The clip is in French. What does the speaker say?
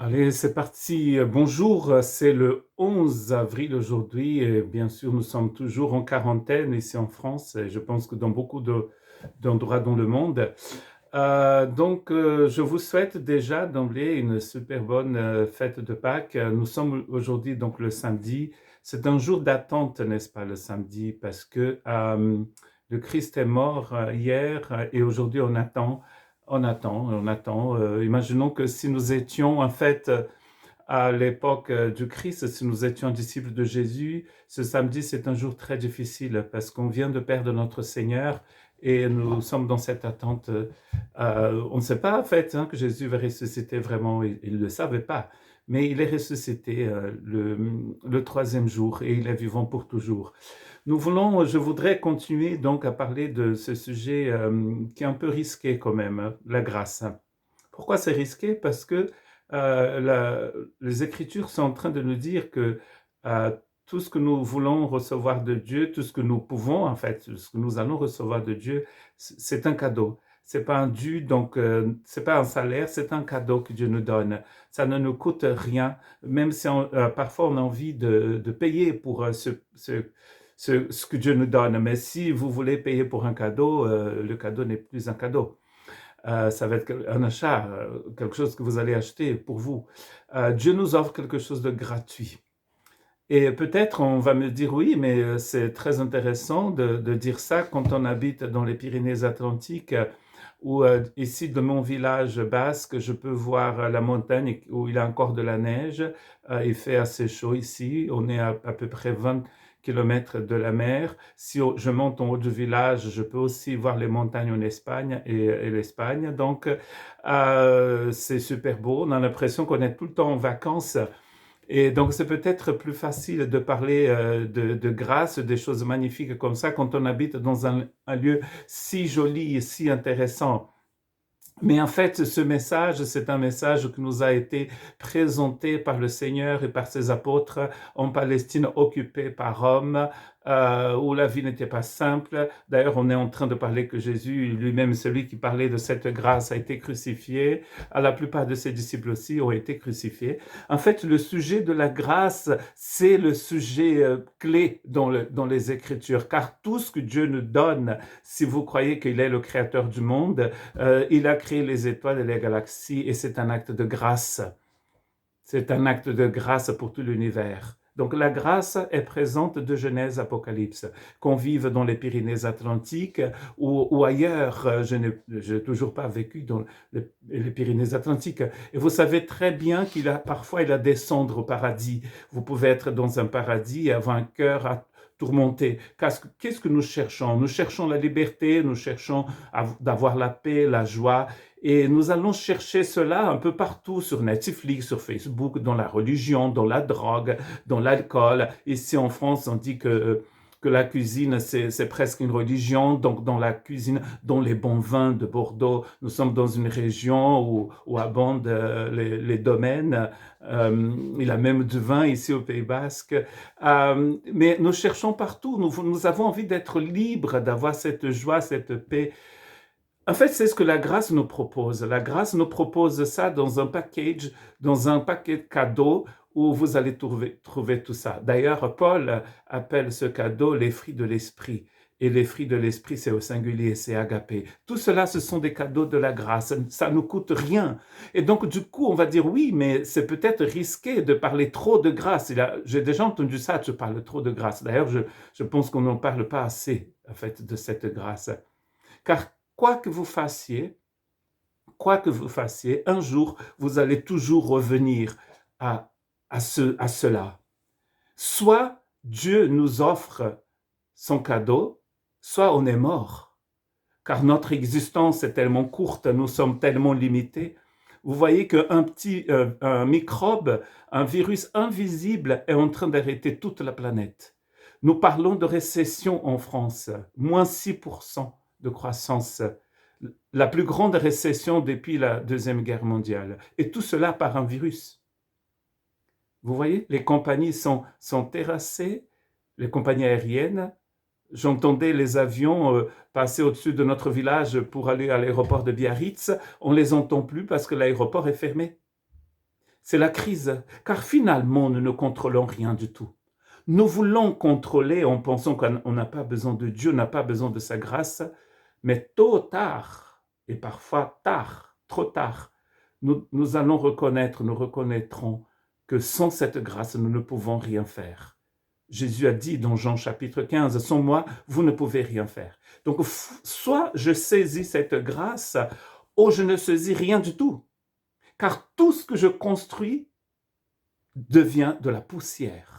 Allez, c'est parti. Bonjour, c'est le 11 avril aujourd'hui et bien sûr, nous sommes toujours en quarantaine ici en France et je pense que dans beaucoup d'endroits dans le monde. Je vous souhaite déjà d'emblée une super bonne fête de Pâques. Nous sommes aujourd'hui donc le samedi. C'est un jour d'attente, n'est-ce pas, le samedi, parce que le Christ est mort hier et aujourd'hui on attend. Imaginons que si nous étions en fait à l'époque du Christ, si nous étions disciples de Jésus, ce samedi c'est un jour très difficile parce qu'on vient de perdre notre Seigneur et nous sommes dans cette attente. On ne sait pas en fait que Jésus va ressusciter vraiment, il ne le savait pas, mais il est ressuscité le troisième jour et il est vivant pour toujours. Je voudrais continuer donc à parler de ce sujet qui est un peu risqué quand même, la grâce. Pourquoi c'est risqué? Parce que les Écritures sont en train de nous dire que euh, tout ce que nous voulons recevoir de Dieu, tout ce que nous pouvons, en fait, ce que nous allons recevoir de Dieu, c'est un cadeau. C'est pas un dû, donc c'est pas un salaire, c'est un cadeau que Dieu nous donne. Ça ne nous coûte rien, même si parfois on a envie de payer pour ce que Dieu nous donne. Mais si vous voulez payer pour un cadeau, le cadeau n'est plus un cadeau. Ça va être un achat, quelque chose que vous allez acheter pour vous. Dieu nous offre quelque chose de gratuit. Et peut-être on va me dire oui, mais c'est très intéressant de dire ça quand on habite dans les Pyrénées-Atlantiques, où ici de mon village basque, je peux voir la montagne où il y a encore de la neige. Il fait assez chaud ici, on est à peu près 20 kilomètres de la mer. Si je monte en haut du village, je peux aussi voir les montagnes en Espagne et l'Espagne. Donc c'est super beau, on a l'impression qu'on est tout le temps en vacances. Et donc, c'est peut-être plus facile de parler de grâce, des choses magnifiques comme ça, quand on habite dans un lieu si joli et si intéressant. Mais en fait, ce message, c'est un message qui nous a été présenté par le Seigneur et par ses apôtres en Palestine occupée par Rome, où la vie n'était pas simple. D'ailleurs, on est en train de parler que Jésus, lui-même, celui qui parlait de cette grâce, a été crucifié. La plupart de ses disciples aussi ont été crucifiés. En fait, le sujet de la grâce, c'est le sujet clé dans les Écritures, car tout ce que Dieu nous donne, si vous croyez qu'il est le créateur du monde, il a créé les étoiles et les galaxies et c'est un acte de grâce. C'est un acte de grâce pour tout l'univers. Donc la grâce est présente de Genèse, Apocalypse. Qu'on vive dans les Pyrénées-Atlantiques ou ailleurs, je n'ai toujours pas vécu dans les Pyrénées-Atlantiques. Et vous savez très bien parfois il a descendre au paradis. Vous pouvez être dans un paradis et avoir un cœur tourmenté. Qu'est-ce que nous cherchons? Nous cherchons la liberté, nous cherchons d'avoir la paix, la joie. Et nous allons chercher cela un peu partout sur Netflix, sur Facebook, dans la religion, dans la drogue, dans l'alcool. Ici en France, on dit que la cuisine, c'est presque une religion. Donc, dans la cuisine, dans les bons vins de Bordeaux, nous sommes dans une région où abondent les domaines. Il y a même du vin ici au Pays Basque. Mais nous cherchons partout. Nous avons envie d'être libres, d'avoir cette joie, cette paix. En fait, c'est ce que la grâce nous propose. La grâce nous propose ça dans un paquet cadeau où vous allez trouver tout ça. D'ailleurs, Paul appelle ce cadeau les fruits de l'esprit. Et les fruits de l'esprit, c'est au singulier, c'est agapé. Tout cela, ce sont des cadeaux de la grâce. Ça ne nous coûte rien. Et donc, du coup, on va dire oui, mais c'est peut-être risqué de parler trop de grâce. J'ai déjà entendu ça, tu parles trop de grâce. D'ailleurs, je pense qu'on n'en parle pas assez, en fait, de cette grâce. Car quoi que vous fassiez, un jour, vous allez toujours revenir à, à cela. Soit Dieu nous offre son cadeau, soit on est mort. Car notre existence est tellement courte, nous sommes tellement limités. Vous voyez un microbe, un virus invisible est en train d'arrêter toute la planète. Nous parlons de récession en France, moins 6% de croissance, la plus grande récession depuis la Deuxième Guerre mondiale. Et tout cela par un virus. Vous voyez, les compagnies sont terrassées, les compagnies aériennes. J'entendais les avions passer au-dessus de notre village pour aller à l'aéroport de Biarritz. On ne les entend plus parce que l'aéroport est fermé. C'est la crise, car finalement, nous ne contrôlons rien du tout. Nous voulons contrôler en pensant qu'on n'a pas besoin de Dieu, on n'a pas besoin de sa grâce, mais tôt ou tard, et parfois tard, trop tard, nous allons reconnaître, nous reconnaîtrons que sans cette grâce, nous ne pouvons rien faire. Jésus a dit dans Jean chapitre 15, sans moi, vous ne pouvez rien faire. Donc, soit je saisis cette grâce, ou je ne saisis rien du tout. Car tout ce que je construis devient de la poussière.